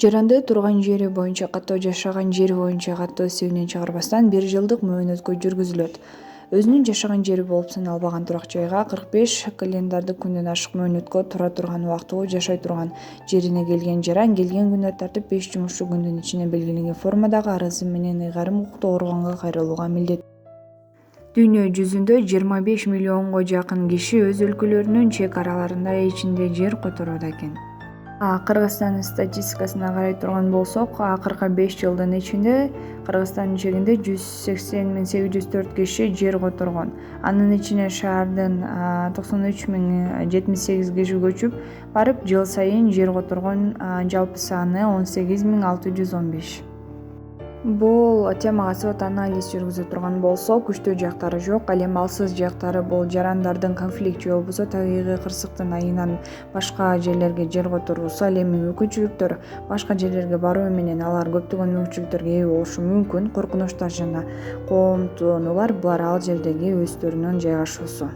Жаранды турган жери боюнча каттоо, жашаган жери боюнча каттоо эсебинен чыгарбастан 1 жылдык мөөнөткө жүргүзүлөт. Өзүнүн жашаган жери болуп саналбаган турак жайга 45 календардык күндөн ашык мөөнөткө тура турган убактылуу жашай турган жерине келген жаран келген күнүнө тартып 5 жумушчу күндүн ичинде белгиленген формадагы арызы менен ыйгарым укуктуу органга кайрылууга милдеттүү. Дүйнө жүзүндө 25 миллионго жакын киши өз өлкөлөрүнүн чек араларында ичинде жер которууда экен. Кыргызстандын статистикасына карай турган болсок, акыркы 5 жылдын ичинде Кыргызстандын чегинде 180.804 киши жер которгон. Анын ичине шаардын 93.078 киши көчүп барып, жыл сайын жер которгон жалпы саны 18.615. Бул темага сот анализ жүргүзө турган болсок, күчтүү жактары жок, ал эми алсыз жактары бул жарандардын конфликт же болбосо табигый кырсыктын айынан башка жерлерге жер которуусу. Ал эми мүмкүнчүлүктөр башка жерлерге баруу менен алар көптөгөн мүмкүнчүлүктөргө ээ болушу мүмкүн. Коркунучтар жана кооптонуулар булар ал жердеги өздөрүнүн жайгашуусу.